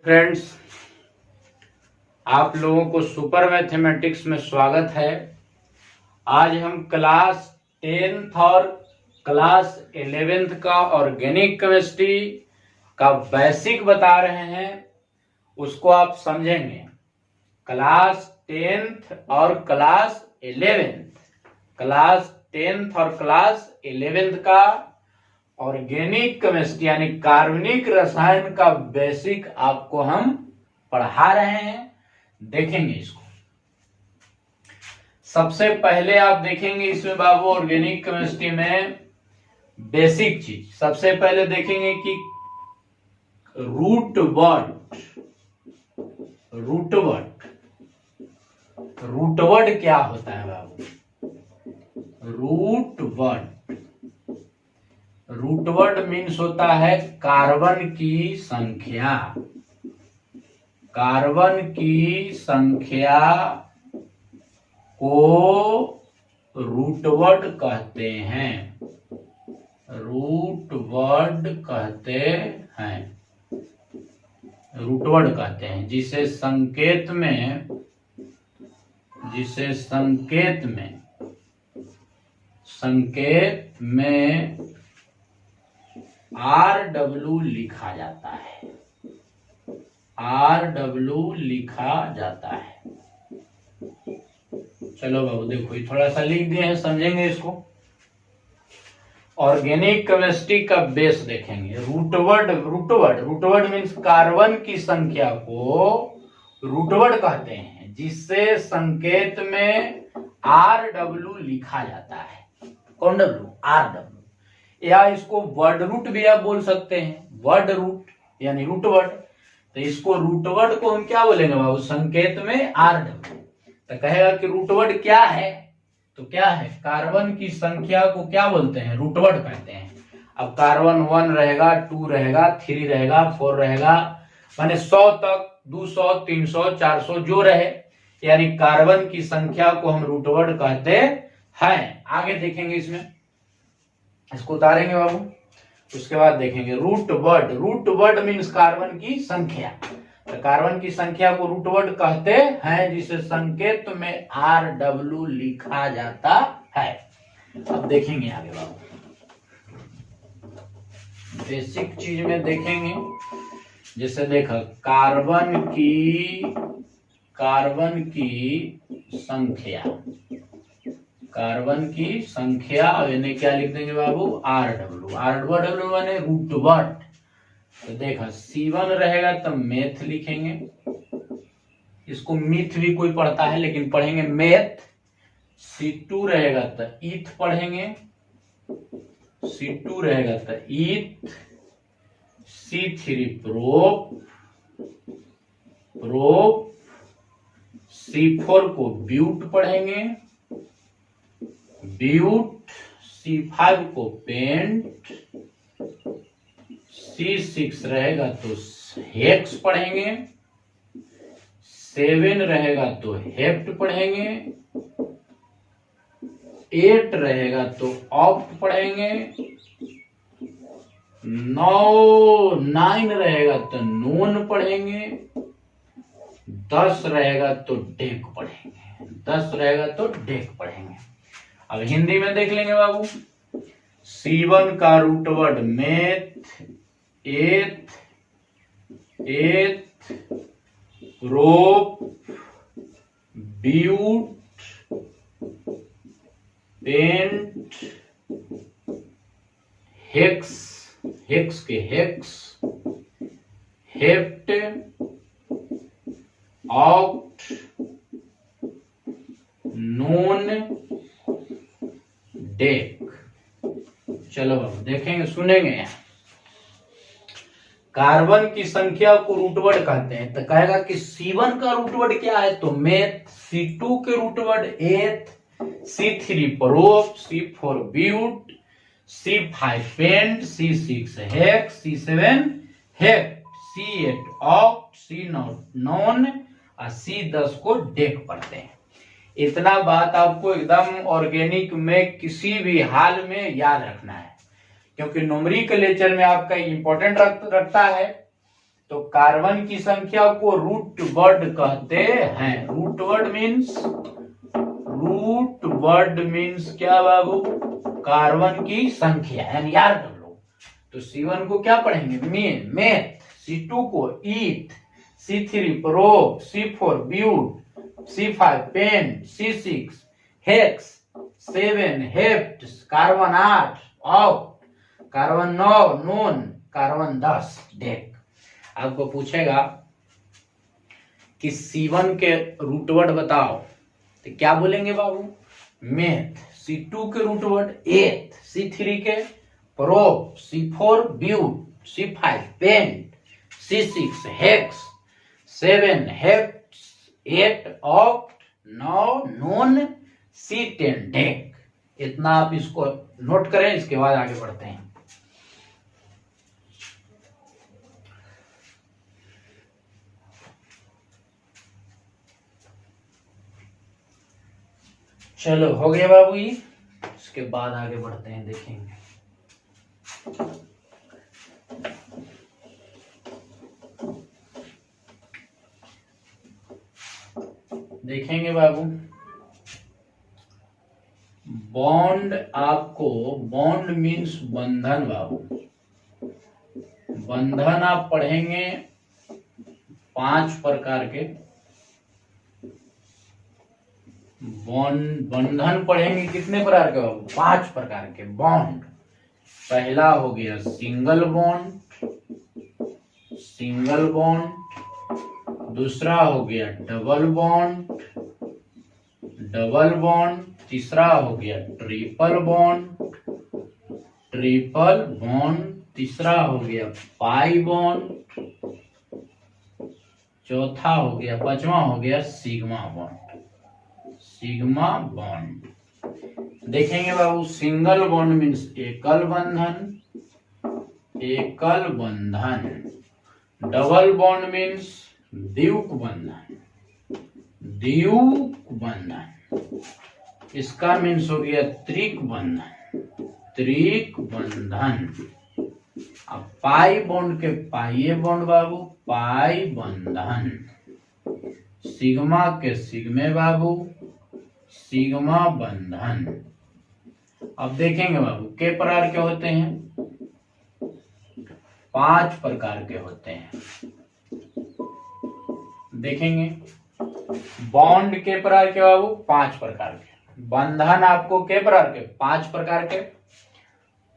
Friends, आप लोगों को सुपर मैथमेटिक्स में स्वागत है। आज हम क्लास 10th और क्लास 11th का ऑर्गेनिक केमिस्ट्री का बेसिक बता रहे हैं, उसको आप समझेंगे। क्लास 10th और क्लास 11th का ऑर्गेनिक केमिस्ट्री यानी कार्बनिक रसायन का बेसिक आपको हम पढ़ा रहे हैं। देखेंगे इसको। सबसे पहले आप देखेंगे इसमें बाबू ऑर्गेनिक केमिस्ट्री में बेसिक चीज सबसे पहले देखेंगे कि रूट वर्ड क्या होता है बाबू। रूट वर्ड मीन्स होता है कार्बन की संख्या। कार्बन की संख्या को रूट वर्ड कहते हैं। रूट वर्ड कहते हैं जिसे संकेत में RW लिखा जाता है। चलो बाबू देखो, ये थोड़ा सा लिख दिए हैं, समझेंगे इसको। ऑर्गेनिक केमिस्ट्री का बेस देखेंगे। रूट वर्ड मीन्स कार्बन की संख्या को रूट वर्ड कहते हैं जिससे संकेत में RW लिखा जाता है। कौन W? RW। या इसको वर्ड रूट भी आप बोल सकते हैं। वर्ड रूट यानी रूट वर्ड। तो इसको रूट वर्ड को हम क्या बोलेंगे बाबू? संकेत में RW। तो कहेगा कि रूट वर्ड क्या है, तो क्या है? कार्बन की संख्या को क्या बोलते हैं? रूट वर्ड कहते हैं। अब कार्बन 1 रहेगा, 2 रहेगा, 3 रहेगा, 4 रहेगा, माने 100 तक, 200, 300, 400 जो रहे, यानी कार्बन की संख्या को हम रूट वर्ड कहते हैं। आगे देखेंगे इसमें, इसको उतारेंगे बाबू। उसके बाद देखेंगे रूट वर्ड मीन्स कार्बन की संख्या। तो कार्बन की संख्या को रूट वर्ड कहते हैं जिसे संकेत में RW लिखा जाता है। अब देखेंगे आगे बाबू, बेसिक चीज में देखेंगे। जैसे देखो कार्बन की संख्या यानी क्या लिख देंगे बाबू? RW माने रूट वर्ड। तो देखा C1 रहेगा तो मेथ लिखेंगे। इसको मीथ भी कोई पढ़ता है लेकिन पढ़ेंगे मेथ। C2 रहेगा तो ईथ पढ़ेंगे। C2 रहेगा तो ईथ। C3 prop. C4 को ब्यूट पढ़ेंगे। ब्यूट। C5 को पेंट। C6 रहेगा तो हेक्स पढ़ेंगे। 7 रहेगा तो हेप्ट पढ़ेंगे। 8 रहेगा तो ऑप्ट पढ़ेंगे। 9 रहेगा तो नोन पढ़ेंगे। 10 रहेगा तो डेक पढ़ेंगे। अब हिंदी में देख लेंगे बाबू। C1 का रूट वर्ड मेथ, एथ, प्रोप, ब्यूट, पेंट, हेक्स के hex, hept, oct, known, deck. चलो बाबू देखेंगे, सुनेंगे। कार्बन की संख्या को रूट वर्ड कहते हैं। तो कहेगा कि C1 का रूट वर्ड क्या है? तो मेथ। C2 के root word eth. C3 prop. C4 but. C5 pent. C6 hex. C7 hept. C8 oct. C9 non और C10 को डेक पढ़ते हैं। इतना बात आपको एकदम ऑर्गेनिक में किसी भी हाल में याद रखना है, क्योंकि न्यूमेरिकल लेक्चर में आपका इंपॉर्टेंट रखता है। तो कार्बन की संख्या को रूट वर्ड कहते हैं। रूट वर्ड मीन्स क्या बाबू? कार्बन की संख्या, यानी याद कर लो। तो C1 को क्या पढ़ेंगे? मेथ, C2 को eth, C3 prop, C4 but, C5 pent, C6 hex, 7 hept, carbon 8 oct, carbon 9 non, carbon 10 dec. आपको पूछेगा कि C1 के रूट वर्ड बताओ, तो क्या बोलेंगे बाबू? मेथ, C2 के रूट वर्ड एथ, C3 के prop, C4 but, C5 pent, C6 hex, 7 hept, 8 oct, 9 non, C10 dec. इतना आप इसको नोट करें, इसके बाद आगे बढ़ते हैं। चलो हो गया बाबू ये, इसके बाद आगे बढ़ते हैं, देखेंगे। देखेंगे बाबू, बॉन्ड, आपको बॉन्ड मीन्स बंधन बाबू। बंधन आप पढ़ेंगे 5 प्रकार के। बंधन पढ़ेंगे कितने प्रकार के बाबू? 5 प्रकार के बॉन्ड। पहला हो गया सिंगल बॉन्ड, दूसरा हो गया डबल बॉन्ड, तीसरा हो गया ट्रिपल बॉन्ड, तीसरा हो गया पाई बॉन्ड, चौथा हो गया, पांचवा हो गया सिग्मा बॉन्ड। देखेंगे बाबू, सिंगल बॉन्ड मीन्स एकल बंधन, डबल बॉन्ड मीन्स द्विक बंधन, इसका मीन्स हो गया त्रिक बंधन। अब पाई बॉन्ड के पाइये बॉन्ड बाबू, पाई बंधन। सिग्मा के सिग्मे बाबू, सिग्मा बंधन। अब देखेंगे बाबू, के प्रकार के होते हैं? 5 प्रकार के होते हैं। देखेंगे बॉन्ड के प्रकार के बाबू, 5 प्रकार के। बंधन आपको के प्रकार के? 5 प्रकार के।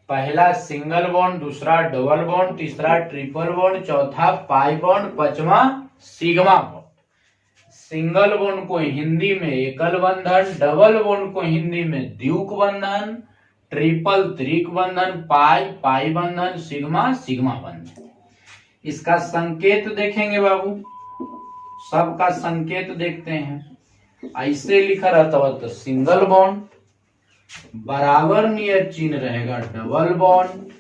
पहला सिंगल बॉन्ड, दूसरा डबल बॉन्ड, तीसरा ट्रिपल बॉन्ड, चौथा पाई बॉन्ड, पांचवा सिग्मा बॉन्ड। सिंगल बॉन्ड को हिंदी में एकल बंधन, डबल बॉन्ड को हिंदी में द्विक बंधन, ट्रिपल त्रिक बंधन, पाई बंधन, सिग्मा बंधन। इसका संकेत देखेंगे बाबू, सबका संकेत देखते हैं। ऐसे लिखा रहता हुआ तो सिंगल बॉन्ड, बराबर नियत चिन्ह रहेगा डबल बॉन्ड,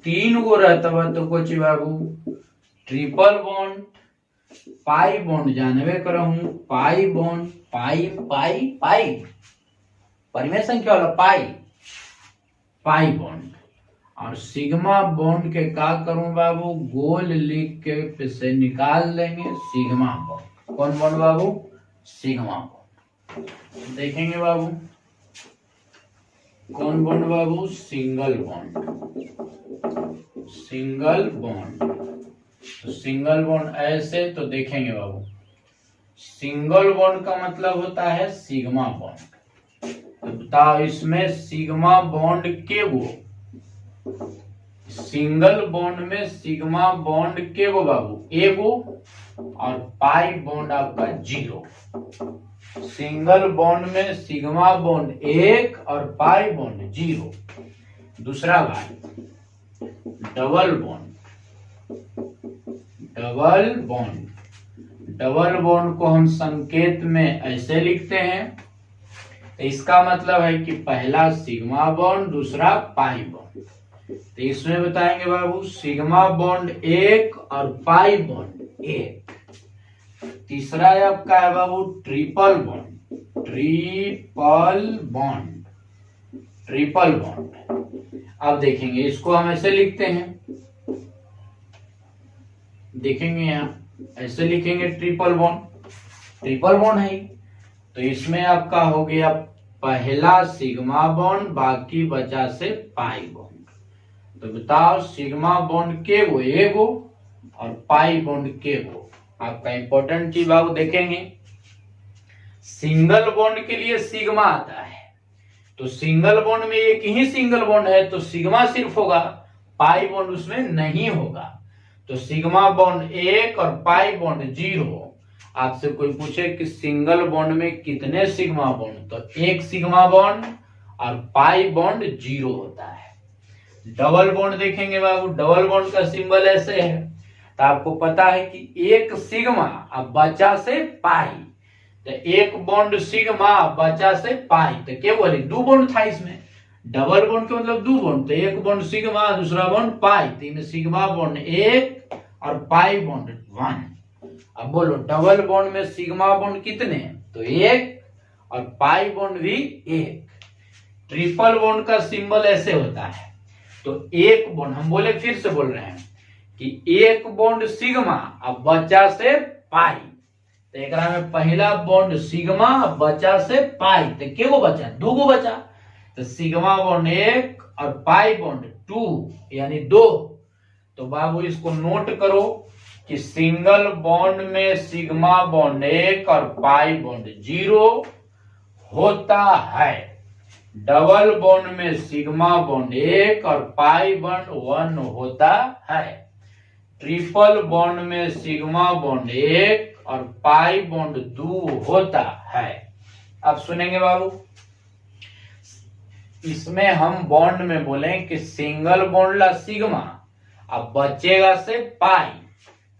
3 गो रहता हुआ तो कुछ बाबू ट्रिपल बॉन्ड, पाई बॉन्ड जानवे करहूं, पाई बॉन्ड, पाई परिमेय संख्या वाला पाई बॉन्ड। और सिग्मा बॉन्ड के का करूं बाबू? गोल लिख के से निकाल देंगे सिग्मा बॉन्ड। कौन बॉन्ड बाबू? Sigma bond. देखेंगे बाबू, कौन बॉन्ड बाबू? Single bond. तो सिंगल बॉन्ड ऐसे तो देखेंगे बाबू, सिंगल बॉन्ड का मतलब होता है सिग्मा बॉन्ड। तो बताओ इसमें सिग्मा बॉन्ड के वो, सिंगल बॉन्ड में सिग्मा बॉन्ड के वो बाबू? एगो। और पाई बॉन्ड आपका 0। सिंगल बॉन्ड में सिग्मा बॉन्ड 1 और पाई बॉन्ड 0। दूसरा बात, डबल बॉन्ड को हम संकेत में ऐसे लिखते हैं। तो इसका मतलब है कि पहला सिग्मा बॉन्ड, दूसरा पाई बॉन्ड। तो इसमें बताएंगे बाबू सिग्मा बॉन्ड 1 और पाई बॉन्ड 1। तीसरा आपका है बाबू ट्रिपल बॉन्ड। अब देखेंगे इसको हम ऐसे लिखते हैं, देखेंगे यहाँ ऐसे लिखेंगे ट्रिपल बॉन्ड है, तो इसमें आपका हो गया पहला सिग्मा बॉन्ड, बाकी बचा से पाई बॉन्ड। तो बताओ सिग्मा बॉन्ड के वो एगो और पाई बॉन्ड के वो। आपका इंपॉर्टेंट चीज आप देखेंगे, सिंगल बॉन्ड के लिए सिग्मा आता है, तो सिंगल बॉन्ड में एक ही सिंगल बॉन्ड है तो सिग्मा सिर्फ होगा, पाई बॉन्ड उसमें नहीं होगा। तो सिग्मा बॉन्ड 1 और पाई बॉन्ड 0। आपसे कोई पूछे कि सिंगल बॉन्ड में कितने सिग्मा बॉन्ड, तो एक सिग्मा बॉन्ड और पाई बॉन्ड 0 होता है। डबल बॉन्ड देखेंगे बाबू, डबल बॉन्ड का सिंबल ऐसे है, तो आपको पता है कि एक सिग्मा अब बचा से पाई, तो एक बॉन्ड सिग्मा बचा से पाई, तो क्या बोले दो बॉन्ड था इसमें, डबल बॉन्ड के मतलब दो बॉन्ड, तो एक बॉन्ड सिग्मा दूसरा बॉन्ड पाई, तो इनमें सिग्मा बॉन्ड 1 और पाई बॉन्ड 1। अब बोलो डबल बॉन्ड में सिग्मा बॉन्ड कितने, तो 1 और पाई बॉन्ड भी 1। ट्रिपल बॉन्ड का सिंबल ऐसे होता है, तो एक बॉन्ड हम बोले फिर से बोल रहे हैं कि एक बॉन्ड सिग्मा अब बचा से पाई, तो एक में पहला बॉन्ड सिग्मा बचा से पाई, तो क्या बचा, 2 बचा, तो सिग्मा बॉन्ड 1 और पाई बॉन्ड 2 यानी 2। तो बाबू इसको नोट करो कि सिंगल बॉन्ड में सिग्मा बॉन्ड 1 और पाई बॉन्ड 0 होता है, डबल बॉन्ड में सिग्मा बॉन्ड 1 और पाई बॉन्ड 1 होता है, ट्रिपल बॉन्ड में सिग्मा बॉन्ड 1 और पाई बॉन्ड 2 होता है। अब सुनेंगे बाबू, इसमें हम बॉन्ड में बोले कि सिंगल बॉन्ड ला सिग्मा अब बचेगा से पाई,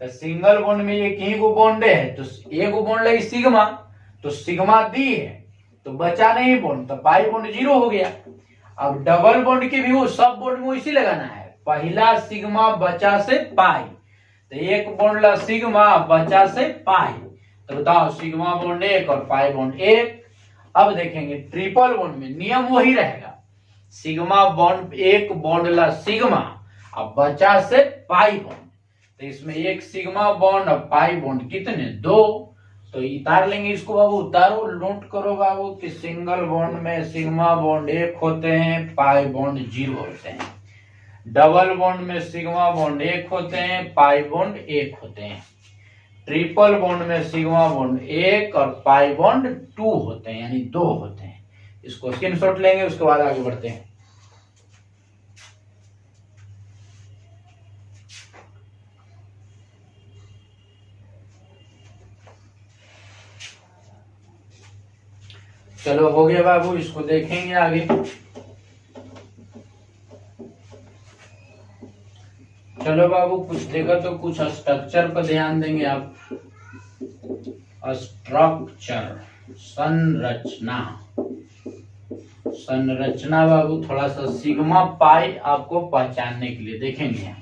तो सिंगल बॉन्ड में एक ही को बॉन्ड है, तो एक बॉन्ड ला सिग्मा, तो सिग्मा दी है तो बचा नहीं बॉन्ड, तो पाई बॉन्ड 0 हो गया। अब डबल बॉन्ड के भी वो सब बॉन्ड में इसी लगाना है, पहला सिग्मा बचा से पाई, तो एक बॉन्ड ला सिग्मा बचा से पाई, तो बताओ सिग्मा बॉन्ड 1 और पाई बॉन्ड 1। अब देखेंगे ट्रिपल बॉन्ड में नियम वही रहेगा, सिग्मा बॉन्ड एक बॉन्ड ला सिग्मा अब बचा से पाई बॉन्ड, तो इसमें एक सिग्मा बॉन्ड और पाई बॉन्ड कितने 2, तो उतार लेंगे इसको बाबू, उतारो नोट करो बाबू कि सिंगल बॉन्ड में सिग्मा बॉन्ड 1 होते हैं, पाई बॉन्ड 0 होते हैं, डबल बॉन्ड में सिग्मा बॉन्ड 1 होते हैं, पाई बॉन्ड 1 होते हैं, ट्रिपल बॉन्ड में सिग्मा बॉन्ड 1 और पाई बॉन्ड 2 होते हैं यानी 2 होते हैं। इसको स्क्रीनशॉट लेंगे, उसके बाद आगे बढ़ते हैं। चलो हो गया बाबू, इसको देखेंगे आगे। चलो बाबू कुछ देखा तो कुछ स्ट्रक्चर पर ध्यान देंगे आप। स्ट्रक्चर संरचना, संरचना बाबू थोड़ा सा सिग्मा पाई आपको पहचानने के लिए देखेंगे।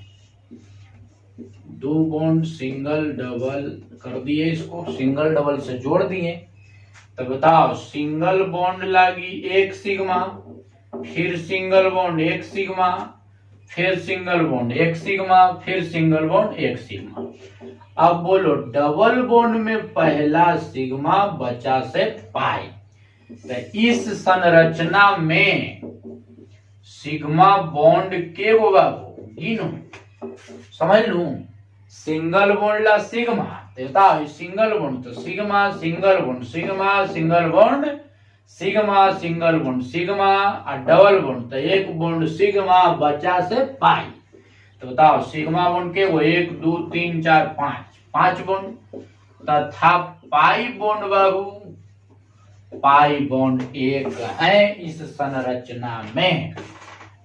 2 बॉन्ड सिंगल डबल कर दिए, इसको सिंगल डबल से जोड़ दिए, तो बताओ सिंगल बॉन्ड लागी 1 सिग्मा, फिर सिंगल बॉन्ड 1 सिग्मा, फिर सिंगल बॉन्ड 1 सिग्मा, फिर सिंगल बॉन्ड 1 सिग्मा। अब बोलो डबल बॉन्ड में पहला सिग्मा बचा से पाई, तो इस संरचना में सिग्मा बॉन्ड के वो बाबू गिनो, समझ लू, सिंगल बॉन्ड ला सिग्मा, देता सिंगल बॉन्ड तो sigma single bond sigma single bond sigma single bond sigma, और डबल बॉन्ड तो एक बॉन्ड सिग्मा बचा से पाई, तो बताओ सिग्मा बॉन्ड के वो 1 2 3 4 5 बॉन्ड तथा पाई बॉन्ड बाबू, पाई बॉन्ड 1 है इस संरचना में।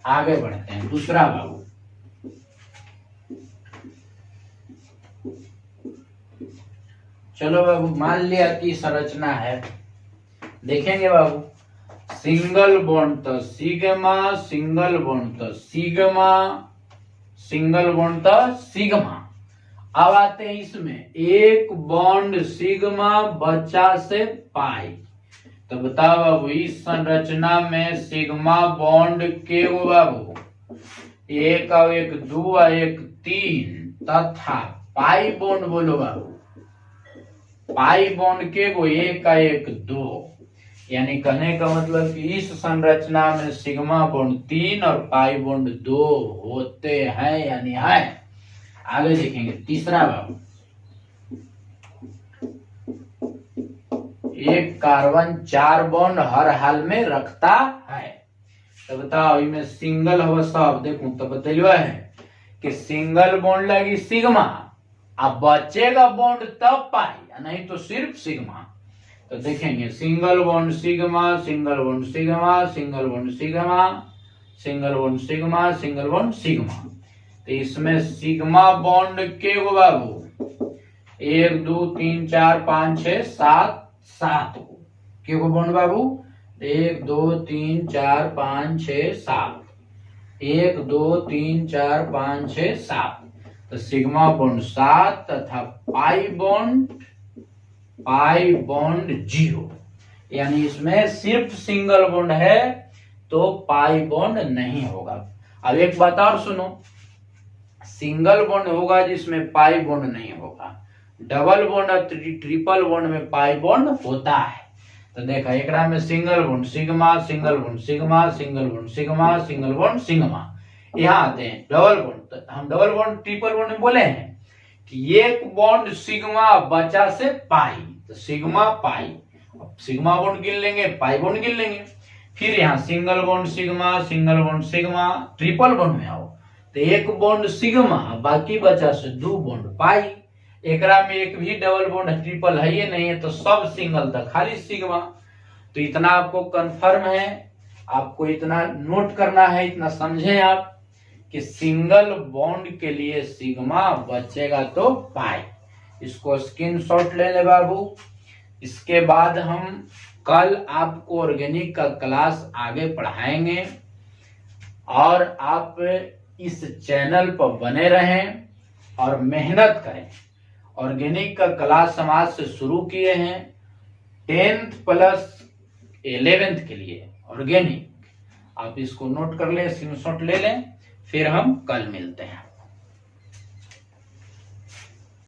आगे बढ़ते हैं, दूसरा बाबू चलो बाबू मान लिया कि संरचना है, देखेंगे बाबू सिंगल बॉन्ड तो सिग्मा, सिंगल बॉन्ड तो सिग्मा, सिंगल बॉन्ड तो सिग्मा। अब आते हैं इसमें एक बॉन्ड सिग्मा बचा से पाई, तो बताओ बाबू इस संरचना में सिग्मा बॉन्ड के वो बाबू 1 और 1 2 और 1 3 तथा पाई बॉन्ड बोलो बाबू, पाई बॉन्ड के वो एक का एक दो, यानी कहने का मतलब कि इस संरचना में सिग्मा बॉन्ड 3 और पाई बॉन्ड 2 होते हैं यानी है। आगे देखेंगे तीसरा बाबू, एक कार्बन 4 बॉन्ड हर हाल में रखता है। तो बताओ इनमें सिंगल हो सब, देखो तो बतलवा है कि सिंगल बॉन्ड लगी सिग्मा, अब बचेगा बॉन्ड तब पाई, नहीं तो सिर्फ सिग्मा। तो देखेंगे single bond sigma, single bond sigma, single bond sigma, single bond sigma, single bond sigma. तो इसमें सिग्मा बॉन्ड के गो बाबू 1 2 3 4 5 6 7 7 को के गो बॉन्ड बाबू 1 2 3 4 5 6 7, 1 2 3 4 5 6 7। तो सिग्मा बॉन्ड 7 तथा पाई बॉन्ड 0, यानी इसमें सिर्फ सिंगल बॉन्ड है तो पाई बॉन्ड नहीं होगा। अब एक बात और सुनो, सिंगल बॉन्ड होगा जिसमें पाई बॉन्ड नहीं होगा, डबल बॉन्ड और ट्रिपल बॉन्ड में पाई बॉन्ड होता है। तो देखा एकरा में single bond sigma, single bond sigma, single bond sigma, single bond sigma. यहाँ आते हैं डबल बॉन्ड, तो हम डबल बॉन्ड ट्रिपल बॉन्ड में बोले हैं कि एक बॉन्ड सिग्मा बचा से पाई, तो सिग्मा पाई, अब सिग्मा बॉन्ड गिन लेंगे, पाई बॉन्ड गिन लेंगे। फिर यहाँ single bond sigma, single bond sigma, triple bond में आओ तो एक बॉन्ड सिग्मा, बाकी बचा से 2 बॉन्ड पाई। एकरा में एक भी डबल बॉन्ड ट्रिपल है ये नहीं है, तो सब सिंगल था, खाली सिग्मा। तो इतना आपको कंफर्म है, आपको इतना नोट करना है, इतना समझे आप कि सिंगल बॉन्ड के लिए सिग्मा बचेगा तो पाई। इसको स्क्रीनशॉट ले ले बाबू। इसके बाद हम कल आपको ऑर्गेनिक का क्लास आगे पढ़ाएंगे और आप इस चैनल पर बने रहें और मेहनत करें। ऑर्गेनिक का क्लास हम आज से शुरू किए हैं 10th प्लस 11th के लिए ऑर्गेनिक। आप इसको नोट कर ले, स्क्रीनशॉट ले लें, फिर हम कल मिलते हैं।